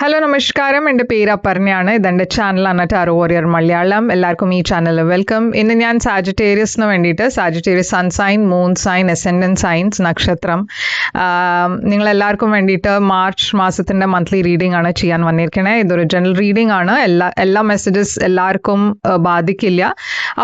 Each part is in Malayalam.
ഹലോ നമസ്കാരം, എൻ്റെ പേര് അപർണയാണ്. ഇതെൻ്റെ ചാനലാണ് ടാരോ വാരിയർ മലയാളം. എല്ലാവർക്കും ഈ ചാനലിൽ വെൽക്കം. ഇന്ന് ഞാൻ സാജിറ്റേറിയസിന് വേണ്ടിയിട്ട് Sagittarius sun sign, moon sign, ascendant signs, നക്ഷത്രം നിങ്ങളെല്ലാവർക്കും വേണ്ടിയിട്ട് മാർച്ച് മാസത്തിൻ്റെ മന്ത്ലി റീഡിംഗ് ആണ് ചെയ്യാൻ വന്നിരിക്കണേ. ഇതൊരു ജനറൽ റീഡിംഗ് ആണ്. എല്ലാ മെസ്സേജസ് എല്ലാവർക്കും ബാധിക്കില്ല.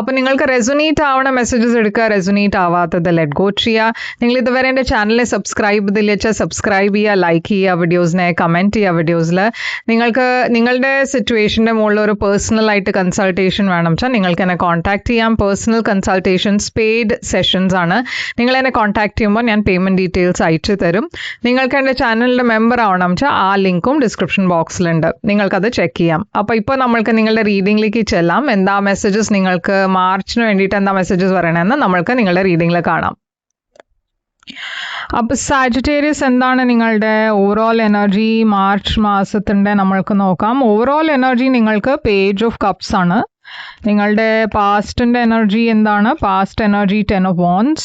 അപ്പോൾ നിങ്ങൾക്ക് റെസൊനേറ്റ് ആവണ മെസ്സേജസ് എടുക്കുക, റെസൊനേറ്റ് ആവാത്തത് ലെറ്റ് ഗോ ചെയ്യുക. നിങ്ങൾ ഇതുവരെ എൻ്റെ ചാനലിനെ സബ്സ്ക്രൈബ് ചെയ്തില്ല വെച്ചാൽ സബ്സ്ക്രൈബ് ചെയ്യുക, ലൈക്ക് ചെയ്യുക, വീഡിയോസിനെ കമൻറ്റ് ചെയ്യുക. വീഡിയോസിൽ നിങ്ങൾക്ക് നിങ്ങളുടെ സിറ്റുവേഷൻ്റെ മുകളിൽ ഒരു പേഴ്സണൽ ആയിട്ട് കൺസൾട്ടേഷൻ വേണം വെച്ചാൽ നിങ്ങൾക്ക് എന്നെ കോൺടാക്ട് ചെയ്യാം. പേഴ്സണൽ കൺസൾട്ടേഷൻസ് പെയ്ഡ് സെഷൻസ് ആണ്. നിങ്ങൾ എന്നെ കോൺടാക്ട് ചെയ്യുമ്പോൾ ഞാൻ പേയ്മെൻറ്റ് ഡീറ്റെയിൽസ് അയച്ചു തരും. നിങ്ങൾക്ക് എൻ്റെ ചാനലിൻ്റെ മെമ്പർ ആവണം വെച്ചാൽ ആ ലിങ്കും ഡിസ്ക്രിപ്ഷൻ ബോക്സിലുണ്ട്, നിങ്ങൾക്കത് ചെക്ക് ചെയ്യാം. അപ്പോൾ ഇപ്പോൾ നമ്മൾക്ക് നിങ്ങളുടെ റീഡിങ്ങിലേക്ക് ചെല്ലാം. എന്താ മെസ്സേജസ് നിങ്ങൾക്ക് മാർച്ചിന് വേണ്ടിയിട്ട് എന്താ മെസ്സേജസ് പറയണമെന്ന് നമ്മൾക്ക് നിങ്ങളുടെ റീഡിങ്ങിൽ കാണാം. അപ്പോൾ സാജിറ്റേറിയസ് എന്താണ് നിങ്ങളുടെ ഓവറോൾ എനർജി മാർച്ച് മാസത്തിൻ്റെ നമ്മൾക്ക് നോക്കാം. ഓവറോൾ എനർജി നിങ്ങൾക്ക് പേജ് ഓഫ് കപ്സ് ആണ്. നിങ്ങളുടെ പാസ്റ്റിൻ്റെ എനർജി എന്താണ്? Past energy 10 of wands.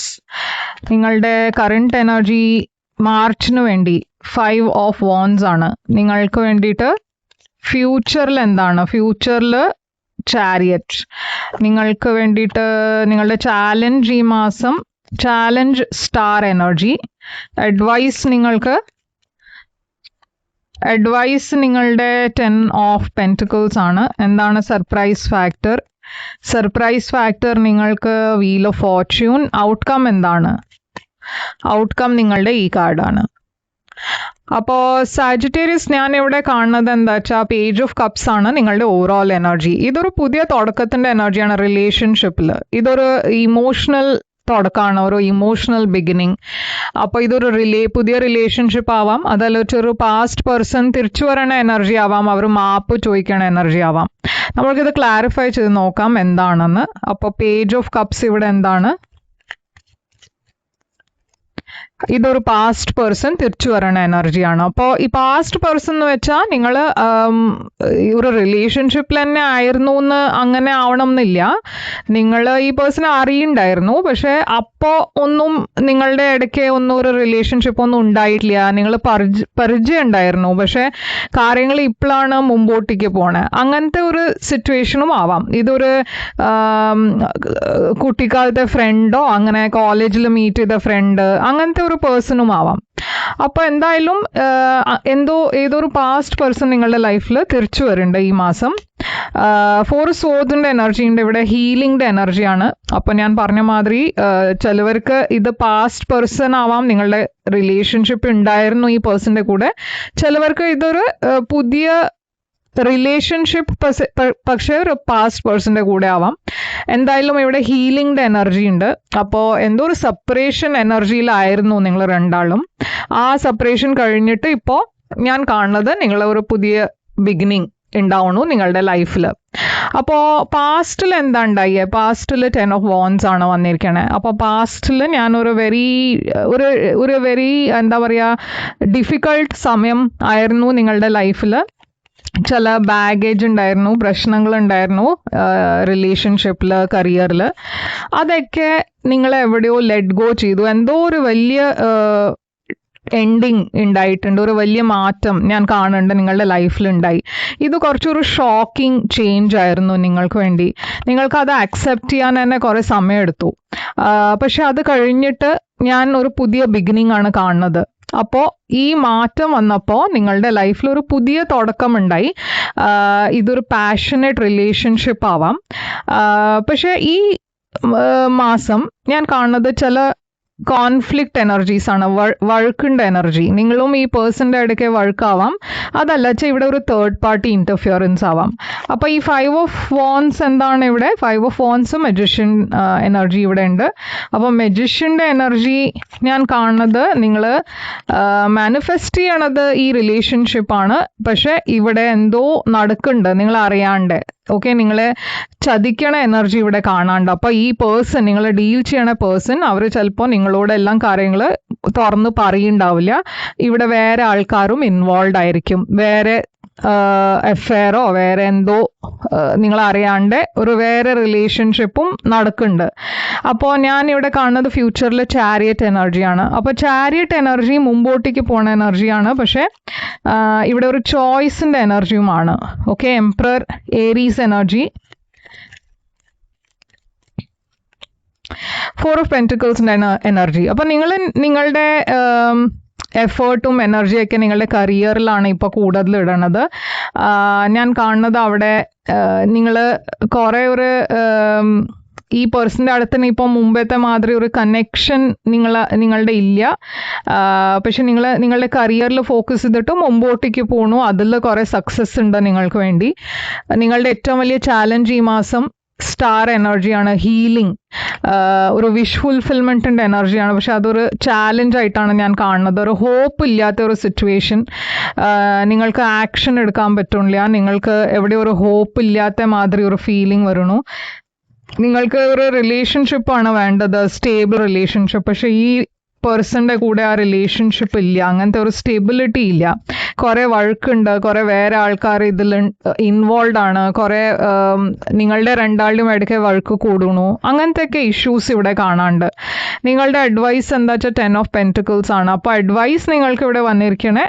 നിങ്ങളുടെ കറണ്ട് എനർജി മാർച്ചിന് വേണ്ടി 5 of wands ആണ്. നിങ്ങൾക്ക് വേണ്ടിയിട്ട് ഫ്യൂച്ചറിൽ എന്താണ്? ഫ്യൂച്ചറിൽ ചാരിയറ്റ്. നിങ്ങൾക്ക് വേണ്ടിയിട്ട് നിങ്ങളുടെ ചാലഞ്ച് ഈ മാസം ചാലഞ്ച് സ്റ്റാർ എനർജി. അഡ്വൈസ് നിങ്ങളുടെ 10 of pentacles ആണ്. എന്താണ് സർപ്രൈസ് ഫാക്ടർ? സർപ്രൈസ് ഫാക്ടർ നിങ്ങൾക്ക് വീൽ ഓഫ് ഫോർച്യൂൺ. ഔട്ട്കം എന്താണ്? ഔട്ട്കം നിങ്ങളുടെ ഈ കാർഡാണ്. അപ്പോൾ സാജിറ്റേറിയസ് ഞാൻ ഇവിടെ കാണുന്നത് എന്താ വെച്ചാൽ പേജ് ഓഫ് കപ്സ് ആണ് നിങ്ങളുടെ ഓവറോൾ എനർജി. ഇതൊരു പുതിയ തുടക്കത്തിൻ്റെ എനർജിയാണ് റിലേഷൻഷിപ്പിൽ. ഇതൊരു ഇമോഷണൽ തുടക്കമാണ്, ഒരു ഇമോഷണൽ ബിഗിനിങ്. അപ്പോൾ ഇതൊരു പുതിയ റിലേഷൻഷിപ്പ് ആവാം, അതല്ല ഒരു പാസ്റ്റ് പേഴ്സൺ തിരിച്ചു വരണ എനർജി ആവാം, അവർ മാപ്പ് ചോദിക്കണ എനർജി ആവാം. നമ്മൾക്കിത് ക്ലാരിഫൈ ചെയ്ത് നോക്കാം എന്താണെന്ന്. അപ്പോൾ പേജ് ഓഫ് കപ്സ് ഇവിടെ എന്താണ്? ഇതൊരു പാസ്റ്റ് പേഴ്സൺ തിരിച്ചു വരണ എനർജിയാണ്. അപ്പോൾ ഈ പാസ്റ്റ് പേഴ്സൺ എന്ന് വെച്ചാൽ നിങ്ങൾ ഒരു റിലേഷൻഷിപ്പിൽ തന്നെ ആയിരുന്നു എന്ന് അങ്ങനെ ആവണം എന്നില്ല. നിങ്ങൾ ഈ പേഴ്സണെ അറിയണ്ടായിരുന്നു, പക്ഷെ അപ്പോൾ ഒന്നും നിങ്ങളുടെ ഇടയ്ക്ക് ഒന്നും ഒരു റിലേഷൻഷിപ്പ് ഒന്നും ഉണ്ടായിട്ടില്ല. നിങ്ങൾ പരിചയം ഉണ്ടായിരുന്നു, പക്ഷെ കാര്യങ്ങൾ ഇപ്പോഴാണ് മുമ്പോട്ടേക്ക് പോണേ. അങ്ങനത്തെ ഒരു സിറ്റുവേഷനും ആവാം. ഇതൊരു കുട്ടിക്കാലത്തെ ഫ്രണ്ടോ അങ്ങനെ കോളേജിൽ മീറ്റ് ചെയ്ത ഫ്രണ്ട് അങ്ങനത്തെ ഒരു പേഴ്സണും ആവാം. അപ്പോൾ എന്തായാലും ഏതൊരു പാസ്റ്റ് പേഴ്സൺ നിങ്ങളുടെ ലൈഫിൽ തിരിച്ചു വരുന്നുണ്ട് ഈ മാസം. 4 swordsന്റെ എനർജി ഉണ്ട് ഇവിടെ. ഹീലിംഗിൻ്റെ എനർജിയാണ്. അപ്പോൾ ഞാൻ പറഞ്ഞ മാതിരി ചിലവർക്ക് ഇത് പാസ്റ്റ് പേഴ്സൺ ആവാം, നിങ്ങളുടെ റിലേഷൻഷിപ്പ് ഉണ്ടായിരുന്നു ഈ പേഴ്സൻ്റെ കൂടെ. ചിലവർക്ക് ഇതൊരു പുതിയ റിലേഷൻഷിപ്പ് പക്ഷേ ഒരു പാസ്റ്റ് പേഴ്സൻ്റെ കൂടെ ആവാം. എന്തായാലും ഇവിടെ ഹീലിംഗിൻ്റെ എനർജി ഉണ്ട്. അപ്പോൾ എന്തോ ഒരു സെപ്പറേഷൻ എനർജിയിലായിരുന്നു നിങ്ങൾ രണ്ടാളും. ആ സെപ്പറേഷൻ കഴിഞ്ഞിട്ട് ഇപ്പോൾ ഞാൻ കാണുന്നത് നിങ്ങൾ ഒരു പുതിയ ബിഗിനിങ് ഉണ്ടാവണു നിങ്ങളുടെ ലൈഫിൽ. അപ്പോൾ പാസ്റ്റിൽ എന്താ ഉണ്ടായേ? പാസ്റ്റിൽ 10 of wands ആണ് വന്നിരിക്കണേ. അപ്പോൾ പാസ്റ്റിൽ ഞാൻ ഒരു വെരി എന്താ പറയുക ഡിഫിക്കൾട്ട് സമയം ആയിരുന്നു നിങ്ങളുടെ ലൈഫിൽ. ചില ബാഗേജ് ഉണ്ടായിരുന്നു, പ്രശ്നങ്ങളുണ്ടായിരുന്നു റിലേഷൻഷിപ്പിൽ, കരിയറിൽ. അതൊക്കെ നിങ്ങൾ എവിടെയോ ലെറ്റ് ഗോ ചെയ്തു. എന്തോ ഒരു വലിയ എൻഡിങ് ഉണ്ടായിട്ടുണ്ട്, ഒരു വലിയ മാറ്റം ഞാൻ കാണുന്നുണ്ട് നിങ്ങളുടെ ലൈഫിലുണ്ടായി. ഇത് കുറച്ചൊരു ഷോക്കിംഗ് ചേഞ്ച് ആയിരുന്നു നിങ്ങൾക്ക് വേണ്ടി. നിങ്ങൾക്കത് അക്സെപ്റ്റ് ചെയ്യാൻ തന്നെ കുറേ സമയം എടുത്തു. പക്ഷെ അത് കഴിഞ്ഞിട്ട് ഞാൻ ഒരു പുതിയ ബിഗിനിങ് ആണ് കാണുന്നത്. അപ്പോൾ ഈ മാറ്റം വന്നപ്പോൾ നിങ്ങളുടെ ലൈഫിൽ ഒരു പുതിയ തുടക്കമുണ്ടായി. ഇതൊരു പാഷനറ്റ് റിലേഷൻഷിപ്പ് ആവാം. പക്ഷേ ഈ മാസം ഞാൻ കാണുന്നത് ചില കോൺഫ്ലിക്റ്റ് എനർജീസ് ആണ്, വഴക്കിൻ്റെ എനർജി. നിങ്ങളും ഈ പേഴ്സൻ്റെ ഇടയ്ക്ക് വഴക്കാവാം, അതല്ല വെച്ചാൽ ഇവിടെ ഒരു തേർഡ് പാർട്ടി ഇൻ്റർഫിയറൻസ് ആവാം. അപ്പോൾ ഈ 5 of wands എന്താണ് ഇവിടെ? 5 of wands മജിഷ്യൻ എനർജി ഇവിടെ ഉണ്ട്. അപ്പോൾ മജിഷ്യൻ്റെ എനർജി ഞാൻ കാണുന്നത് നിങ്ങൾ മാനിഫെസ്റ്റ് ചെയ്യണത് ഈ റിലേഷൻഷിപ്പാണ്, പക്ഷെ ഇവിടെ എന്തോ നടക്കുന്നുണ്ട് നിങ്ങൾ അറിയാണ്ട്. ഓക്കെ, നിങ്ങളെ ചതിക്കണ എനർജി ഇവിടെ കാണാണ്ട്. അപ്പോൾ ഈ പേഴ്സൺ, നിങ്ങൾ ഡീൽ ചെയ്യണ പേഴ്സൺ, അവർ ചിലപ്പോൾ നിങ്ങളോടെല്ലാം കാര്യങ്ങൾ തുറന്ന് പറയുണ്ടാവില്ല. ഇവിടെ വേറെ ആൾക്കാരും ഇൻവോൾവ് ആയിരിക്കും, വേറെ അഫെയറോ വേറെ എന്തോ നിങ്ങൾ അറിയാണ്ട് ഒരു വേറെ റിലേഷൻഷിപ്പും നടക്കുന്നുണ്ട്. അപ്പോൾ ഞാൻ ഇവിടെ കാണുന്നത് ഫ്യൂച്ചറിൽ ചാരിയറ്റ് എനർജിയാണ്. അപ്പോൾ ചാരിയറ്റ് എനർജി മുമ്പോട്ടേക്ക് പോണ എനർജിയാണ്, പക്ഷേ ഇവിടെ ഒരു ചോയ്സിൻ്റെ എനർജിയുമാണ്. Okay, emperor Aries energy, 4 of പെൻറ്റിക്കിൾസിൻ്റെ എനർജി. അപ്പോൾ നിങ്ങളുടെ എഫേർട്ടും എനർജിയൊക്കെ നിങ്ങളുടെ കരിയറിലാണ് ഇപ്പോൾ കൂടുതൽ ഇടണത്. ഞാൻ കാണുന്നത് അവിടെ നിങ്ങൾ കുറേ ഒരു ഈ പേഴ്സൻ്റെ അടുത്ത് തന്നെ ഇപ്പോൾ മുമ്പത്തെ മാതിരി ഒരു കണക്ഷൻ നിങ്ങളുടെ ഇല്ല. പക്ഷെ നിങ്ങളുടെ കരിയറിൽ ഫോക്കസ് ചെയ്തിട്ട് മുമ്പോട്ടേക്ക് പോകണു. അതിൽ കുറേ സക്സസ് ഉണ്ട് നിങ്ങൾക്ക് വേണ്ടി. നിങ്ങളുടെ ഏറ്റവും വലിയ ചാലഞ്ച് ഈ മാസം സ്റ്റാർ എനർജിയാണ്, ഹീലിംഗ്, ഒരു വിഷ് ഫുൾഫിൽമെൻറ്റിൻ്റെ എനർജിയാണ്. പക്ഷെ അതൊരു ചാലഞ്ച് ആയിട്ടാണ് ഞാൻ കാണുന്നത്. ഒരു ഹോപ്പ് ഇല്ലാത്ത ഒരു സിറ്റുവേഷൻ, നിങ്ങൾക്ക് ആക്ഷൻ എടുക്കാൻ പറ്റില്ല, നിങ്ങൾക്ക് എവിടെ ഒരു ഹോപ്പ് ഇല്ലാത്ത മാതിരി ഒരു ഫീലിംഗ് വരണു. നിങ്ങൾക്ക് ഒരു റിലേഷൻഷിപ്പാണ് വേണ്ടത്, സ്റ്റേബിൾ റിലേഷൻഷിപ്പ്. പക്ഷെ ഈ പേഴ്സൻ്റെ കൂടെ ആ റിലേഷൻഷിപ്പ് ഇല്ല, അങ്ങനത്തെ ഒരു സ്റ്റെബിലിറ്റി ഇല്ല. കുറേ വഴക്കുണ്ട്, കുറേ വേറെ ആൾക്കാർ ഇതിൽ ഇൻവോൾവ് ആണ്, കുറേ നിങ്ങളുടെ രണ്ടാളുടെയും ഇടയ്ക്ക് വഴക്ക് കൂടുന്നു, അങ്ങനത്തെയൊക്കെ ഇഷ്യൂസ് ഇവിടെ കാണാണ്ട്. നിങ്ങളുടെ അഡ്വൈസ് എന്താ വെച്ചാൽ 10 ഓഫ് പെൻറ്റിക്കിൾസ് ആണ്. അപ്പോൾ അഡ്വൈസ് നിങ്ങൾക്ക് ഇവിടെ വന്നിരിക്കണേ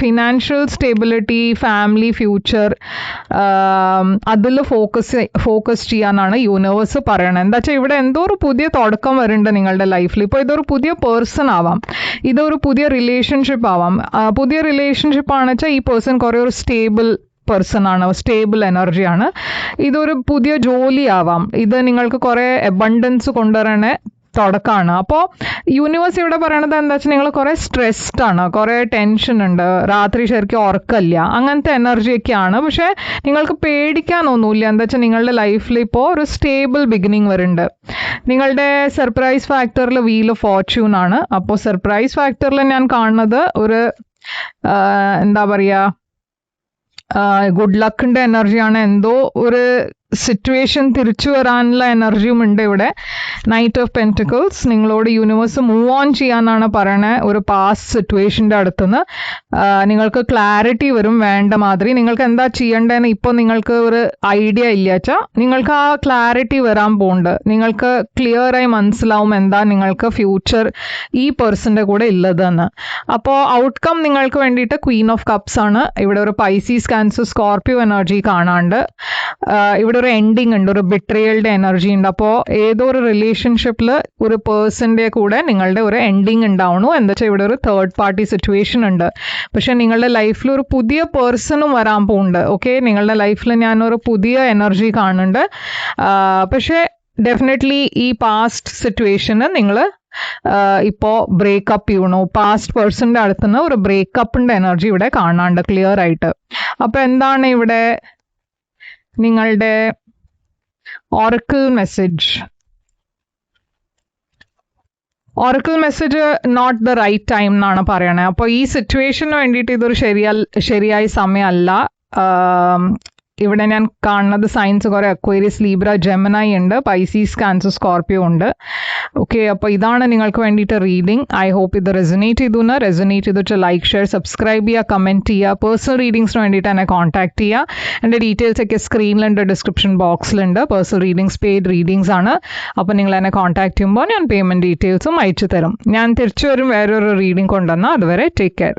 ഫിനാൻഷ്യൽ സ്റ്റെബിലിറ്റി, ഫാമിലി, ഫ്യൂച്ചർ, അതിൽ ഫോക്കസ് ചെയ്യാനാണ് യൂണിവേഴ്സ് പറയണത്. എന്താ വെച്ചാൽ ഇവിടെ എന്തോ ഒരു പുതിയ തുടക്കം വരുന്നുണ്ട് നിങ്ങളുടെ ലൈഫിൽ. ഇപ്പോൾ ഇതൊരു പുതിയ പേഴ്സൺ ആവാം, ഇതൊരു പുതിയ റിലേഷൻഷിപ്പ് ആവാം. പുതിയ റിലേഷൻഷിപ്പ് ആണെന്ന് വെച്ചാൽ ഈ പേഴ്സൺ കുറേ ഒരു സ്റ്റേബിൾ പേഴ്സൺ ആണ്, സ്റ്റേബിൾ എനർജിയാണ്. ഇതൊരു പുതിയ ജോലി ആവാം, ഇത് നിങ്ങൾക്ക് കുറേ അബണ്ടൻസ് കൊണ്ടുവരണ തുടക്കമാണ്. അപ്പോൾ യൂണിവേഴ്സ് ഇവിടെ പറയണത് എന്താ വെച്ചാൽ നിങ്ങൾ കുറേ സ്ട്രെസ്ഡ് ആണ്, കുറേ ടെൻഷൻ ഉണ്ട്, രാത്രി ശരിക്കും ഉറക്കമില്ല, അങ്ങനത്തെ എനർജിയൊക്കെയാണ്. പക്ഷേ നിങ്ങൾക്ക് പേടിക്കാനൊന്നുമില്ല. എന്താ വെച്ചാൽ നിങ്ങളുടെ ലൈഫിൽ ഇപ്പോൾ ഒരു സ്റ്റേബിൾ ബിഗിനിങ് വരുന്നുണ്ട്. നിങ്ങളുടെ സർപ്രൈസ് ഫാക്ടറിൽ വീൽ ഓഫ് ഫോർച്യൂൺ ആണ്. അപ്പോൾ സർപ്രൈസ് ഫാക്ടറിൽ ഞാൻ കാണുന്നത് ഒരു എന്താ പറയുക, ഗുഡ് ലക്കിൻ്റെ എനർജിയാണ്. എന്തോ ഒരു സിറ്റുവേഷൻ തിരിച്ചു വരാനുള്ള എനർജിയും ഉണ്ട് ഇവിടെ. നൈറ്റ് ഓഫ് പെൻറ്റിക്കിൾസ്, നിങ്ങളോട് യൂണിവേഴ്സ് മൂവ് ഓൺ ചെയ്യാനാണ് പറയണത്. ഒരു പാസ്റ്റ് സിറ്റുവേഷൻ്റെ അടുത്തുനിന്ന് നിങ്ങൾക്ക് ക്ലാരിറ്റി വരും വേണ്ട മാതിരി. നിങ്ങൾക്ക് എന്താ ചെയ്യേണ്ടതെന്ന് ഇപ്പോൾ നിങ്ങൾക്ക് ഒരു ഐഡിയ ഇല്ല വെച്ചാൽ നിങ്ങൾക്ക് ആ ക്ലാരിറ്റി വരാൻ പോകുന്നുണ്ട്. നിങ്ങൾക്ക് ക്ലിയറായി മനസ്സിലാവും എന്താ നിങ്ങൾക്ക് ഫ്യൂച്ചർ ഈ പേഴ്സൻ്റെ കൂടെ ഉള്ളതെന്ന്. അപ്പോൾ ഔട്ട്കം നിങ്ങൾക്ക് വേണ്ടിയിട്ട് ക്വീൻ ഓഫ് കപ്സ് ആണ്. ഇവിടെ ഒരു പൈസീസ്, ക്യാൻസർ, സ്കോർപ്പിയോ എനർജി കാണാണ്ട് ഇവിടെ ഒരു എൻഡിങ് ഉണ്ട്, ഒരു ബിട്രയലിൻ്റെ എനർജി ഉണ്ട്. അപ്പോൾ ഏതോ ഒരു റിലേഷൻഷിപ്പിൽ ഒരു പേഴ്സൻ്റെ കൂടെ നിങ്ങളുടെ ഒരു എൻഡിങ് ഉണ്ടാവണു. എന്താ വെച്ചാൽ ഇവിടെ ഒരു തേർഡ് പാർട്ടി സിറ്റുവേഷൻ ഉണ്ട്. പക്ഷെ നിങ്ങളുടെ ലൈഫിൽ ഒരു പുതിയ പേഴ്സണും വരാൻ പോകുന്നുണ്ട്. ഓക്കെ, നിങ്ങളുടെ ലൈഫിൽ ഞാനൊരു പുതിയ എനർജി കാണുന്നുണ്ട്. പക്ഷേ ഡെഫിനറ്റ്ലി ഈ പാസ്റ്റ് സിറ്റുവേഷന് നിങ്ങൾ ഇപ്പോൾ ബ്രേക്കപ്പ് ചെയ്യണു. പാസ്റ്റ് പേഴ്സൻ്റെ അടുത്തുനിന്ന് ഒരു ബ്രേക്കപ്പിൻ്റെ എനർജി ഇവിടെ കാണാണ്ട് ക്ലിയർ ആയിട്ട്. അപ്പോൾ എന്താണ് ഇവിടെ നിങ്ങളുടെ oracle message? Oracle message not the right time എന്നാണ് പറയണത്. അപ്പോൾ ഈ സിറ്റുവേഷന് വേണ്ടിയിട്ട് ഇതൊരു ശരിയായ സമയമല്ല. ഇവിടെ ഞാൻ കാണുന്നത് സൈൻസ് കുറേ അക്വേറിയസ്, ലീബ്ര, ജെമിനി ഉണ്ട്, പൈസീസ്, ക്യാൻസർ, സ്കോർപ്പിയോ ഉണ്ട്. ഓക്കെ, അപ്പോൾ ഇതാണ് നിങ്ങൾക്ക് വേണ്ടിയിട്ട് റീഡിംഗ്. ഐ ഹോപ്പ് ഇത് റെസൊനേറ്റ് ചെയ്തിട്ട് ലൈക്ക്, ഷെയർ, സബ്സ്ക്രൈബ് ചെയ്യുക, കമൻറ്റ് ചെയ്യുക. പേഴ്സണൽ റീഡിങ്സിന് വേണ്ടിയിട്ട് എന്നെ കോൺടാക്ട് ചെയ്യുക. എൻ്റെ ഡീറ്റെയിൽസ് ഒക്കെ സ്ക്രീനിലുണ്ട്, ഡിസ്ക്രിപ്ഷൻ ബോക്സിലുണ്ട്. പേഴ്സണൽ റീഡിങ്സ് പെയ്ഡ് റീഡിങ്സ് ആണ്. അപ്പോൾ നിങ്ങൾ എന്നെ കോൺടാക്ട് ചെയ്യുമ്പോൾ ഞാൻ പേയ്മെൻറ്റ് ഡീറ്റെയിൽസും അയച്ചു തരും. ഞാൻ തിരിച്ചു വരും വേറൊരു റീഡിംഗ് കൊണ്ടുവന്നാൽ. അതുവരെ ടേക്ക് കെയർ.